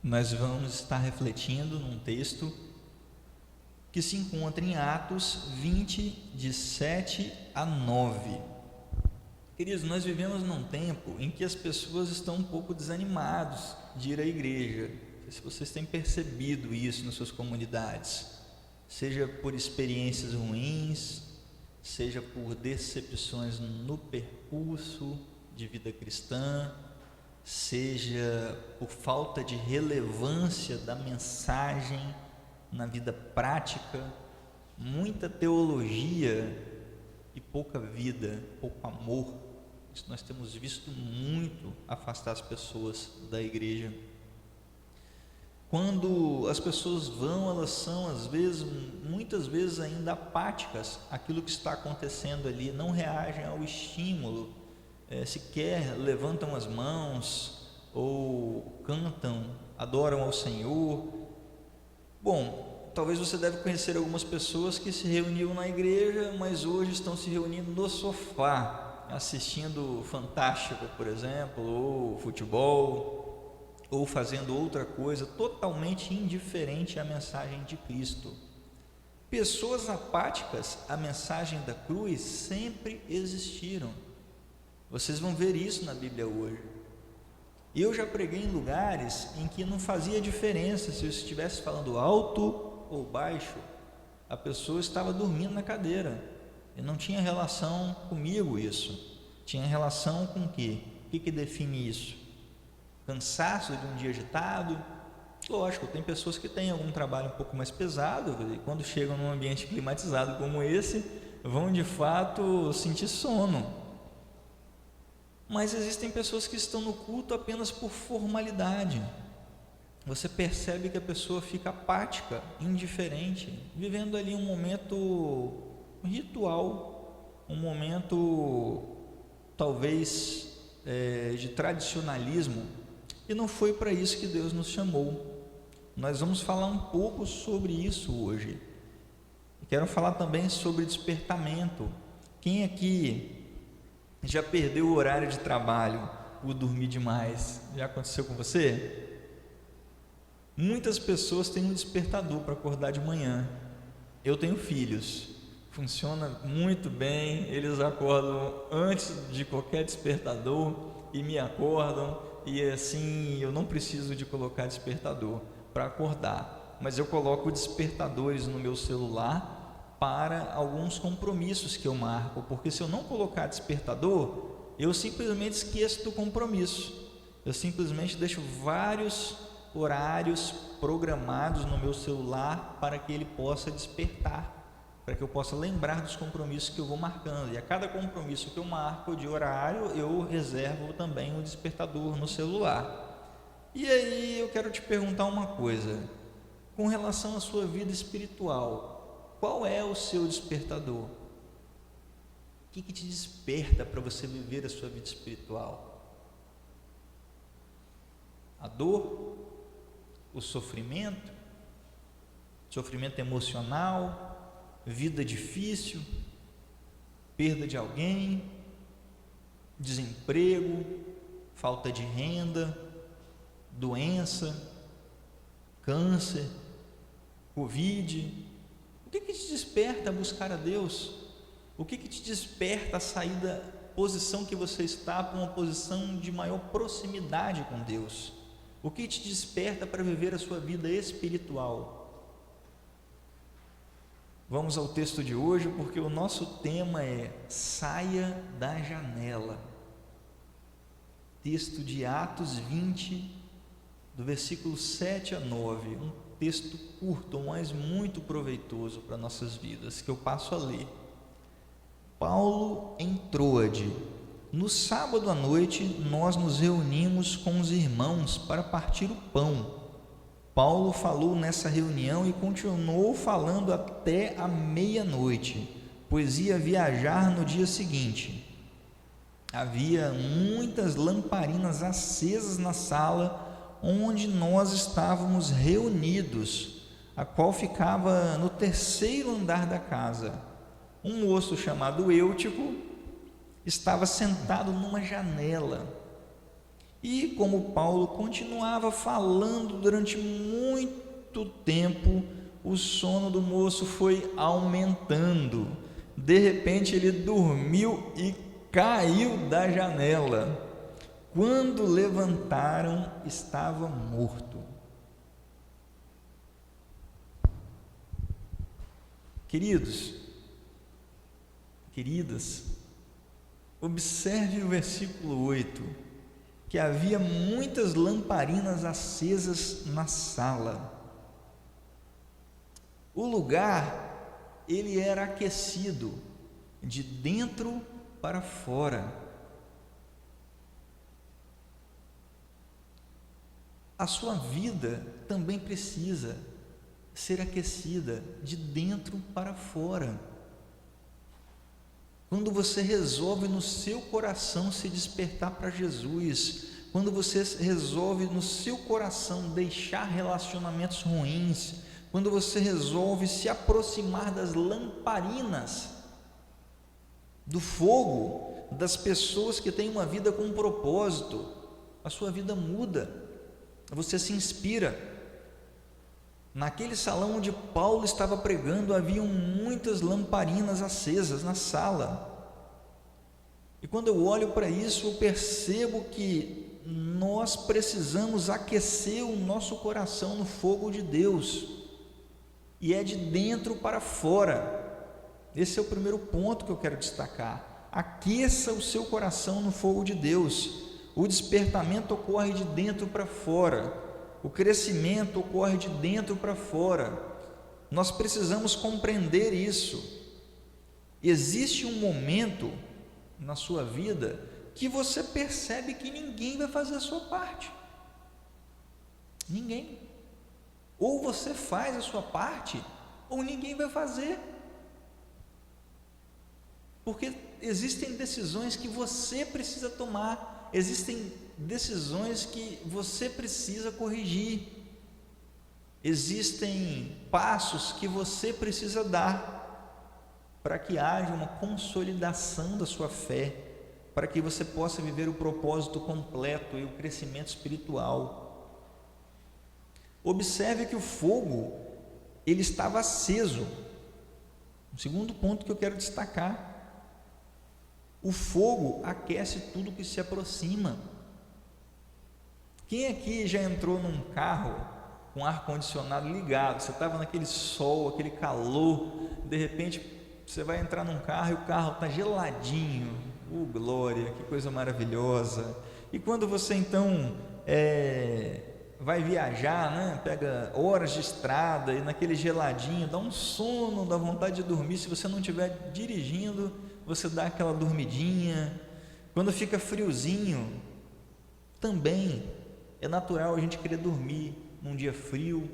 Nós vamos estar refletindo num texto que se encontra em Atos 20, de 7 a 9. Queridos, nós vivemos num tempo em que as pessoas estão um pouco desanimadas de ir à igreja. Não sei se vocês têm percebido isso nas suas comunidades, seja por experiências ruins, seja por decepções no percurso de vida cristã, seja por falta de relevância da mensagem na vida prática, muita teologia e pouca vida, pouco amor. Isso nós temos visto muito afastar as pessoas da igreja. Quando as pessoas vão, elas são muitas vezes ainda apáticas àquilo que está acontecendo ali, não reagem ao estímulo, sequer levantam as mãos ou cantam, adoram ao Senhor. Bom, talvez você deve conhecer algumas pessoas que se reuniam na igreja, mas hoje estão se reunindo no sofá, assistindo Fantástico, por exemplo, ou futebol, ou fazendo outra coisa totalmente indiferente à mensagem de Cristo. Pessoas apáticas à mensagem da cruz sempre existiram. Vocês vão ver isso na Bíblia hoje. Eu já preguei em lugares em que não fazia diferença se eu estivesse falando alto ou baixo, a pessoa estava dormindo na cadeira, e não tinha relação comigo isso, tinha relação com o quê? O que define isso? Cansaço de um dia agitado? Lógico, tem pessoas que têm algum trabalho um pouco mais pesado, e quando chegam num ambiente climatizado como esse, vão de fato sentir sono. Mas existem pessoas que estão no culto apenas por formalidade. Você percebe que a pessoa fica apática, indiferente, vivendo ali um momento ritual, um momento talvez de tradicionalismo, e não foi para isso que Deus nos chamou. Nós vamos falar um pouco sobre isso hoje. Quero falar também sobre despertamento. Quem aqui já perdeu o horário de trabalho por dormir demais? Já aconteceu com você? Muitas pessoas têm um despertador para acordar de manhã. Eu tenho filhos, funciona muito bem, eles acordam antes de qualquer despertador e me acordam, e assim eu não preciso de colocar despertador para acordar, mas eu coloco despertadores no meu celular para alguns compromissos que eu marco, porque se eu não colocar despertador, eu simplesmente esqueço do compromisso, eu simplesmente deixo vários horários programados no meu celular para que ele possa despertar, para que eu possa lembrar dos compromissos que eu vou marcando, e a cada compromisso que eu marco de horário, eu reservo também um despertador no celular. E aí eu quero te perguntar uma coisa, com relação à sua vida espiritual, qual é o seu despertador? O que te desperta para você viver a sua vida espiritual? A dor? O sofrimento? Sofrimento emocional? Vida difícil? Perda de alguém? Desemprego? Falta de renda? Doença? Câncer? Covid? O que te desperta a buscar a Deus? O que te desperta a sair da posição que você está para uma posição de maior proximidade com Deus? O que te desperta para viver a sua vida espiritual? Vamos ao texto de hoje, porque o nosso tema é Saia da Janela. Texto de Atos 20, do versículo 7 a 9, um texto curto, mas muito proveitoso para nossas vidas, que eu passo a ler. Paulo em Troade. No sábado à noite, nós nos reunimos com os irmãos para partir o pão. Paulo falou nessa reunião e continuou falando até a meia-noite, pois ia viajar no dia seguinte. Havia muitas lamparinas acesas na sala onde nós estávamos reunidos, a qual ficava no terceiro andar da casa. Um moço chamado Eutico estava sentado numa janela E como Paulo continuava falando durante muito tempo, o sono do moço foi aumentando. De repente ele dormiu e caiu da janela. Quando levantaram, estava morto. Queridos, queridas, observe o versículo 8, que havia muitas lamparinas acesas na sala. O lugar, ele era aquecido de dentro para fora. A sua vida também precisa ser aquecida de dentro para fora. Quando você resolve no seu coração se despertar para Jesus, quando você resolve no seu coração deixar relacionamentos ruins, quando você resolve se aproximar das lamparinas, do fogo, das pessoas que têm uma vida com um propósito, a sua vida muda, você se inspira. Naquele salão onde Paulo estava pregando, haviam muitas lamparinas acesas na sala. E quando eu olho para isso, eu percebo que nós precisamos aquecer o nosso coração no fogo de Deus. E é de dentro para fora. Esse é o primeiro ponto que eu quero destacar. Aqueça o seu coração no fogo de Deus. O despertamento ocorre de dentro para fora. O crescimento ocorre de dentro para fora. Nós precisamos compreender isso. Existe um momento na sua vida que você percebe que ninguém vai fazer a sua parte. Ninguém. Ou você faz a sua parte, ou ninguém vai fazer. Porque existem decisões que você precisa tomar, existem decisões que você precisa corrigir, existem passos que você precisa dar para que haja uma consolidação da sua fé, para que você possa viver o propósito completo e o crescimento espiritual. Observe que o fogo, ele estava aceso. O segundo ponto que eu quero destacar: o fogo aquece tudo que se aproxima. Quem aqui já entrou num carro com ar-condicionado ligado? Você estava naquele sol, aquele calor, de repente você vai entrar num carro e o carro está geladinho. Glória, que coisa maravilhosa! E quando você então vai viajar, né? Pega horas de estrada e naquele geladinho, dá um sono, dá vontade de dormir. Se você não estiver dirigindo, você dá aquela dormidinha. Quando fica friozinho, também é natural a gente querer dormir num dia frio,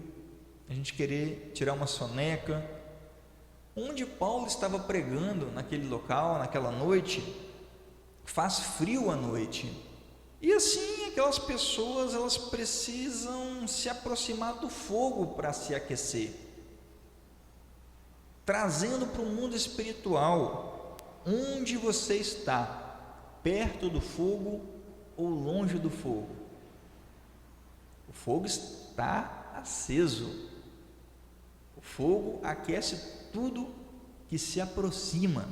a gente querer tirar uma soneca. Onde Paulo estava pregando naquele local, naquela noite, faz frio à noite. E assim, aquelas pessoas, elas precisam se aproximar do fogo para se aquecer, trazendo para o mundo espiritual. Onde você está? Perto do fogo ou longe do fogo? O fogo está aceso. O fogo aquece tudo que se aproxima,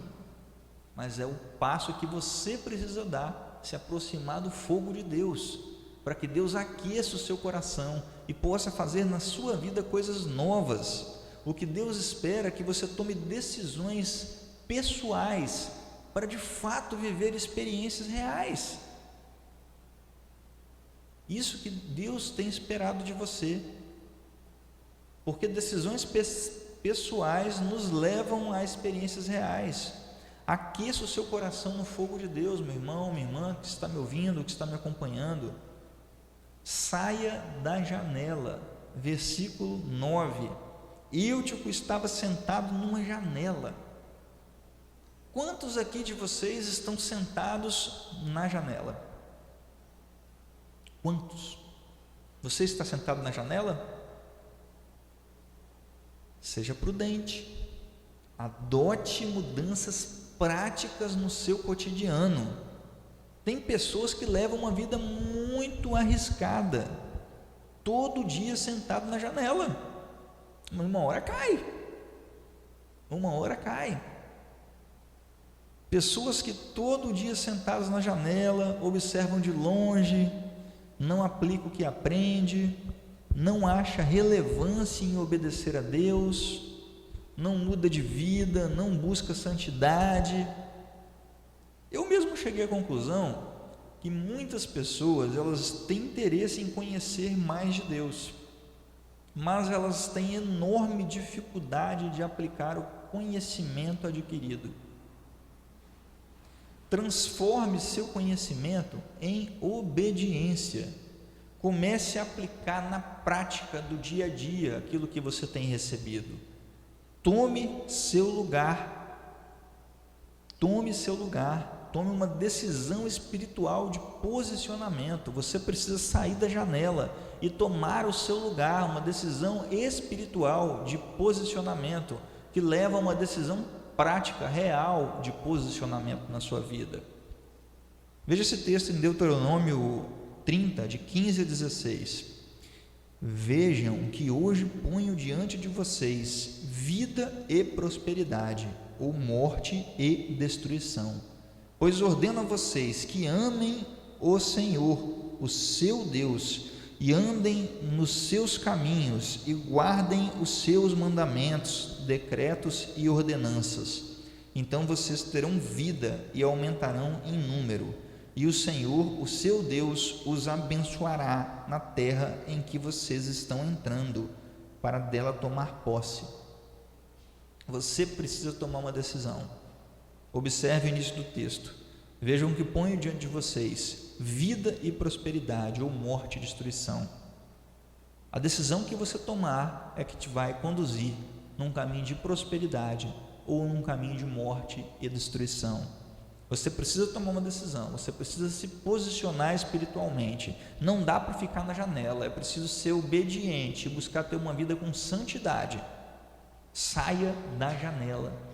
mas é o passo que você precisa dar, se aproximar do fogo de Deus, para que Deus aqueça o seu coração e possa fazer na sua vida coisas novas. O que Deus espera é que você tome decisões pessoais para de fato viver experiências reais. Isso que Deus tem esperado de você, porque decisões pessoais nos levam a experiências reais. Aqueça o seu coração no fogo de Deus, meu irmão, minha irmã, que está me ouvindo, que está me acompanhando. Saia da janela. Versículo 9. Eutico estava sentado numa janela. Quantos aqui de vocês estão sentados na janela? Quantos? Você está sentado na janela? Seja prudente, adote mudanças práticas no seu cotidiano. Tem pessoas que levam uma vida muito arriscada, todo dia sentado na janela, uma hora cai, pessoas que todo dia sentadas na janela, observam de longe, não aplica o que aprende, não acha relevância em obedecer a Deus, não muda de vida, não busca santidade. Eu mesmo cheguei à conclusão que muitas pessoas, elas têm interesse em conhecer mais de Deus, mas elas têm enorme dificuldade de aplicar o conhecimento adquirido. Transforme seu conhecimento em obediência. Comece a aplicar na prática do dia a dia aquilo que você tem recebido. Tome seu lugar. Tome uma decisão espiritual de posicionamento. Você precisa sair da janela e tomar o seu lugar, uma decisão espiritual de posicionamento, que leva a uma decisão prática, real, de posicionamento na sua vida. Veja esse texto em Deuteronômio 30, de 15 a 16. Vejam que hoje ponho diante de vocês vida e prosperidade, ou morte e destruição. Pois ordeno a vocês que amem o Senhor, o seu Deus, e andem nos seus caminhos e guardem os seus mandamentos, decretos e ordenanças. Então vocês terão vida e aumentarão em número, e o Senhor, o seu Deus, os abençoará na terra em que vocês estão entrando, para dela tomar posse. Você precisa tomar uma decisão. Observe o início do texto. Vejam que ponho diante de vocês vida e prosperidade, ou morte e destruição. A decisão que você tomar é que te vai conduzir num caminho de prosperidade ou num caminho de morte e destruição. Você precisa tomar uma decisão, você precisa se posicionar espiritualmente. Não dá para ficar na janela, é preciso ser obediente, buscar ter uma vida com santidade. Saia da janela.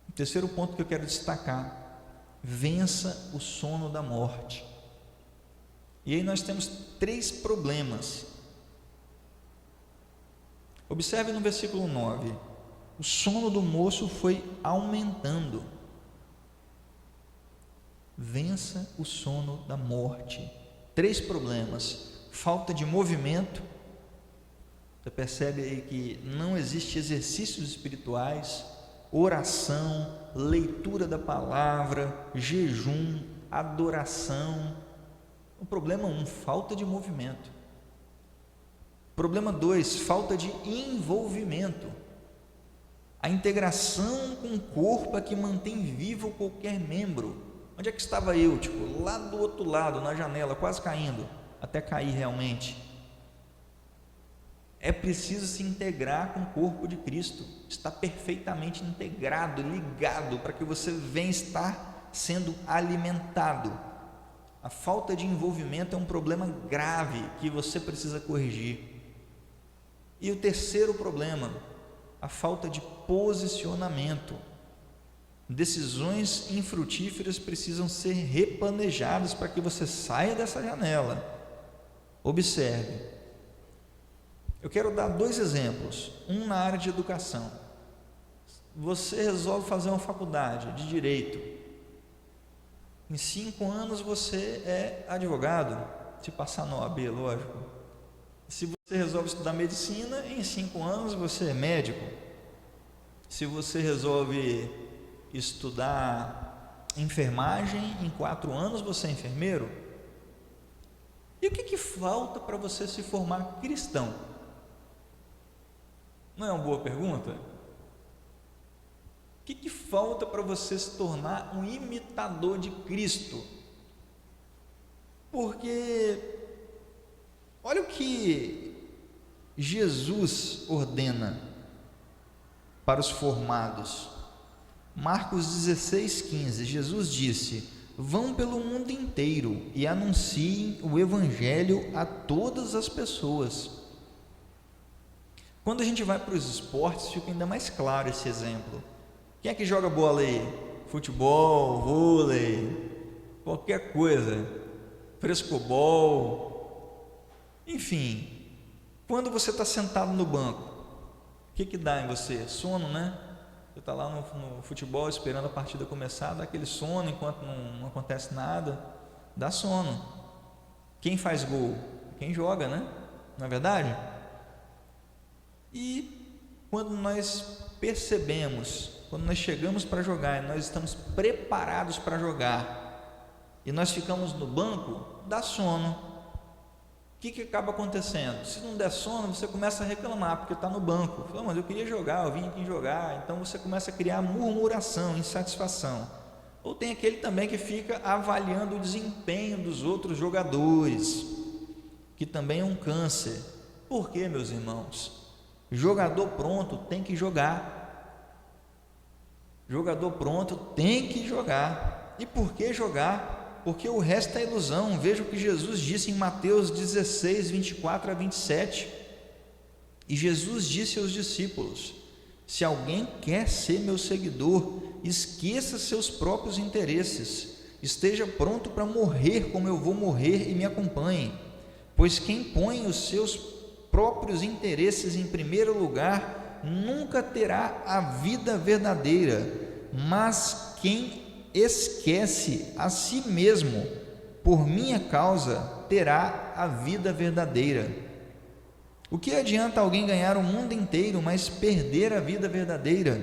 O terceiro ponto que eu quero destacar: vença o sono da morte. E aí nós temos 3 problemas. Observe no versículo 9: o sono do moço foi aumentando. Vença o sono da morte. 3 problemas: falta de movimento. Você percebe aí que não existe exercícios espirituais, oração, leitura da palavra, jejum, adoração. O problema 1, falta de movimento. Problema 2, falta de envolvimento. A integração com o corpo é que mantém vivo qualquer membro. Onde é que estava eu? Lá do outro lado, na janela, quase caindo, até cair realmente. É preciso se integrar com o corpo de Cristo, estar perfeitamente integrado, ligado, para que você venha estar sendo alimentado. A falta de envolvimento é um problema grave que você precisa corrigir. E o terceiro problema, a falta de posicionamento. Decisões infrutíferas precisam ser replanejadas para que você saia dessa janela. Observe. Eu quero dar 2 exemplos, um na área de educação. Você resolve fazer uma faculdade de Direito. Em 5 anos você é advogado, se passar na OAB, lógico. Se você resolve estudar medicina, em 5 anos você é médico. Se você resolve estudar enfermagem, em 4 anos você é enfermeiro. E o que falta para você se formar cristão? Não é uma boa pergunta? O que falta para você se tornar um imitador de Cristo? Porque olha o que Jesus ordena para os formados. Marcos 16:15, Jesus disse: vão pelo mundo inteiro e anunciem o evangelho a todas as pessoas. Quando a gente vai para os esportes, fica ainda mais claro esse exemplo. Quem é que joga bola aí? Futebol, vôlei, qualquer coisa, frescobol, enfim. Quando você está sentado no banco, o que dá em você? Sono, né? Você está lá no futebol esperando a partida começar, dá aquele sono enquanto não acontece nada, dá sono. Quem faz gol? Quem joga, né? Não é verdade? E quando nós percebemos, quando nós chegamos para jogar e nós estamos preparados para jogar e nós ficamos no banco, dá sono. O que acaba acontecendo? Se não der sono, você começa a reclamar porque está no banco. Fala, mas eu queria jogar, eu vim aqui jogar. Então você começa a criar murmuração, insatisfação. Ou tem aquele também que fica avaliando o desempenho dos outros jogadores, que também é um câncer. Por quê, meus irmãos? Jogador pronto tem que jogar. Jogador pronto tem que jogar. E por que jogar? Porque o resto é ilusão. Veja o que Jesus disse em Mateus 16, 24 a 27. E Jesus disse aos discípulos: se alguém quer ser meu seguidor, esqueça seus próprios interesses, esteja pronto para morrer como eu vou morrer e me acompanhe. Pois quem põe os seus próprios interesses em primeiro lugar nunca terá a vida verdadeira, mas quem esquece a si mesmo por minha causa terá a vida verdadeira. O que adianta alguém ganhar o mundo inteiro, mas perder a vida verdadeira?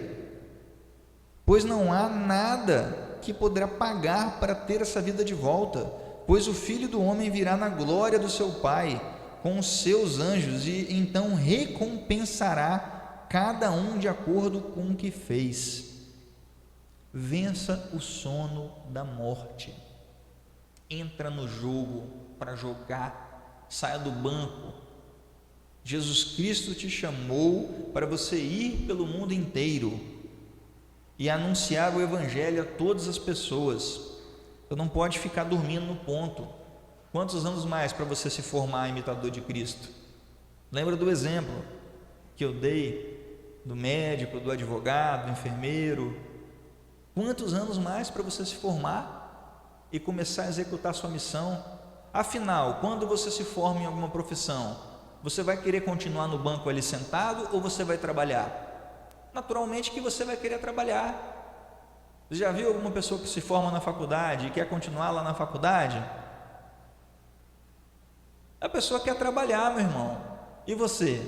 Pois não há nada que poderá pagar para ter essa vida de volta, pois o Filho do Homem virá na glória do seu Pai com os seus anjos e então recompensará cada um de acordo com o que fez. Vença o sono da morte. Entra no jogo para jogar. Saia do banco. Jesus Cristo te chamou para você ir pelo mundo inteiro e anunciar o Evangelho a todas as pessoas. Você não pode ficar dormindo no ponto. Quantos anos mais para você se formar imitador de Cristo? Lembra do exemplo que eu dei do médico, do advogado, do enfermeiro? Quantos anos mais para você se formar e começar a executar sua missão? Afinal, quando você se forma em alguma profissão, você vai querer continuar no banco ali sentado ou você vai trabalhar? Naturalmente que você vai querer trabalhar. Você já viu alguma pessoa que se forma na faculdade e quer continuar lá na faculdade? A pessoa quer trabalhar, meu irmão. E você?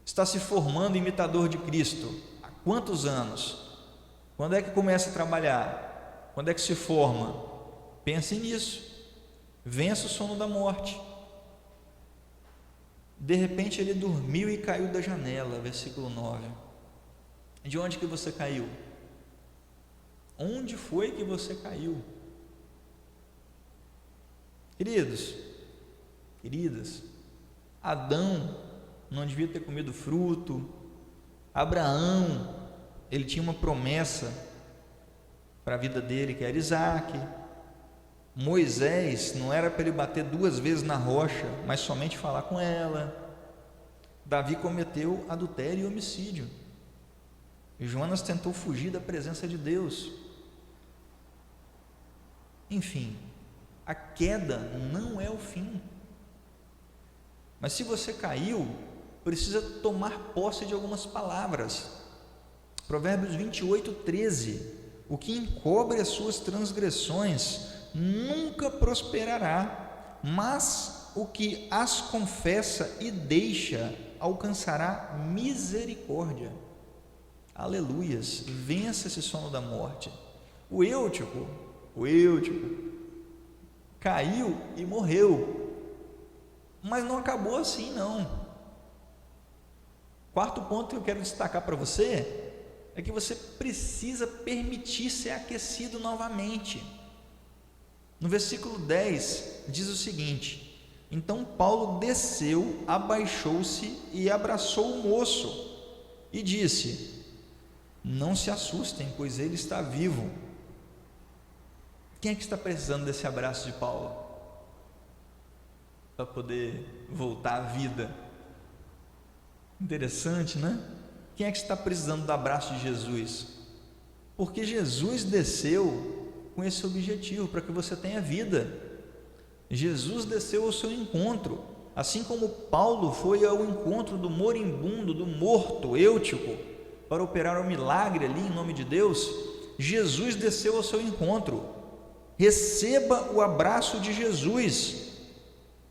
Está se formando imitador de Cristo há quantos anos? Quando é que começa a trabalhar? Quando é que se forma? Pense nisso. Vença o sono da morte. De repente ele dormiu e caiu da janela, versículo 9. De onde que você caiu? Onde foi que você caiu? Queridos, queridas, Adão não devia ter comido fruto. Abraão, ele tinha uma promessa para a vida dele, que era Isaac. Moisés, não era para ele bater 2 vezes na rocha, mas somente falar com ela. Davi cometeu adultério e homicídio. E Jonas tentou fugir da presença de Deus. Enfim, a queda não é o fim. Mas se você caiu, precisa tomar posse de algumas palavras. Provérbios 28, 13. O que encobre as suas transgressões nunca prosperará, mas o que as confessa e deixa alcançará misericórdia. Aleluias, vença esse sono da morte. O Eutico caiu e morreu, mas não acabou assim não. Quarto ponto que eu quero destacar para você é que você precisa permitir ser aquecido novamente. No versículo 10 diz o seguinte: então Paulo desceu, abaixou-se e abraçou o moço e disse: não se assustem, pois ele está vivo. Quem é que está precisando desse abraço de Paulo para poder voltar à vida? Interessante, né? Quem é que está precisando do abraço de Jesus? Porque Jesus desceu com esse objetivo, para que você tenha vida. Jesus desceu ao seu encontro, assim como Paulo foi ao encontro do moribundo, do morto, Eutico, para operar um milagre ali em nome de Deus. Jesus desceu ao seu encontro. Receba o abraço de Jesus.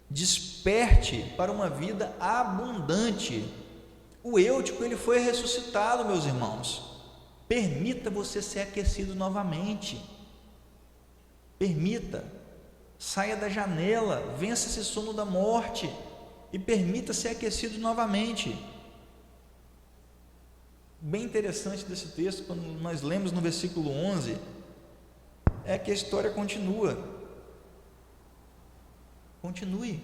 Desperte para uma vida abundante. O Eutico, ele foi ressuscitado, meus irmãos. Permita você ser aquecido novamente. Permita. Saia da janela, vença esse sono da morte e permita ser aquecido novamente. Bem interessante desse texto, quando nós lemos no versículo 11, é que a história continua. Continue.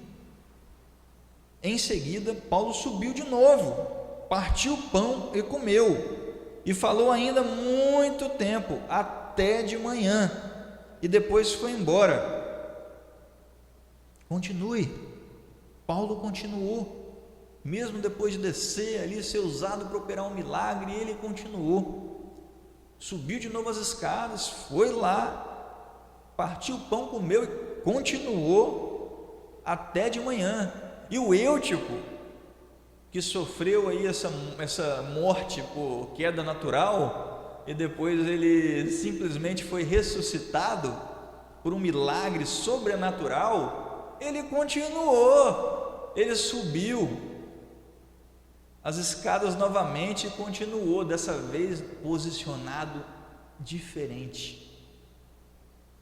Em seguida, Paulo subiu de novo, partiu o pão e comeu, e falou ainda muito tempo, até de manhã, e depois foi embora. Continue. Paulo continuou, mesmo depois de descer ali, ser usado para operar um milagre, ele continuou. Subiu de novo as escadas, foi lá, partiu o pão, comeu e continuou até de manhã. E o Eutico, que sofreu aí essa morte por queda natural, e depois ele simplesmente foi ressuscitado por um milagre sobrenatural, ele continuou, ele subiu as escadas novamente e continuou, dessa vez posicionado diferente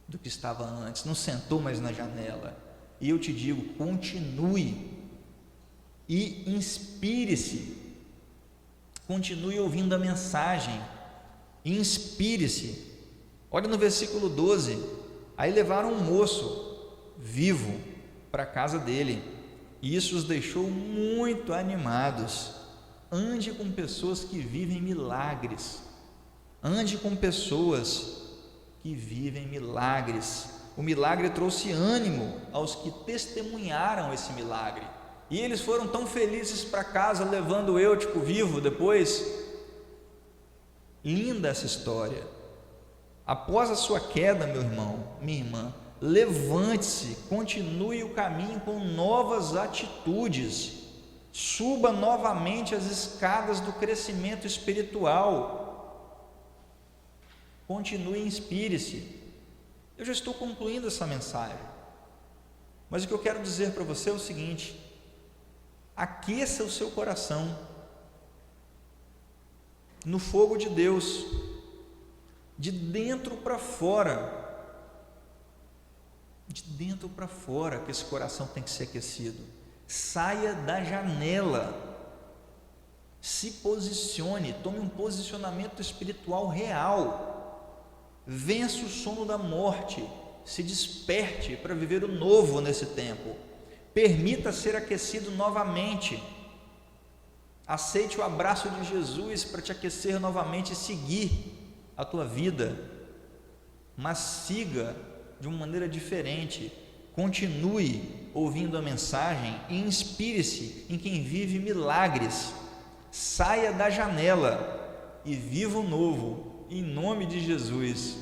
do que estava antes, não sentou mais na janela. E eu te digo, continue e inspire-se, continue ouvindo a mensagem, inspire-se. Olha no versículo 12, aí levaram um moço vivo para a casa dele, e isso os deixou muito animados. Ande com pessoas que vivem milagres, ande com pessoas que vivem milagres. O milagre trouxe ânimo aos que testemunharam esse milagre, e eles foram tão felizes para casa, levando o Eutico vivo depois. Linda essa história. Após a sua queda, meu irmão, minha irmã, levante-se, continue o caminho com novas atitudes, suba novamente as escadas do crescimento espiritual, continue e inspire-se. Eu já estou concluindo essa mensagem, mas o que eu quero dizer para você é o seguinte: aqueça o seu coração no fogo de Deus, de dentro para fora. De dentro para fora que esse coração tem que ser aquecido. Saia da janela, se posicione, tome um posicionamento espiritual real, vença o sono da morte, se desperte para viver o novo nesse tempo, permita ser aquecido novamente, aceite o abraço de Jesus para te aquecer novamente e seguir a tua vida, mas siga de uma maneira diferente. Continue ouvindo a mensagem e inspire-se em quem vive milagres. Saia da janela e viva o novo, em nome de Jesus.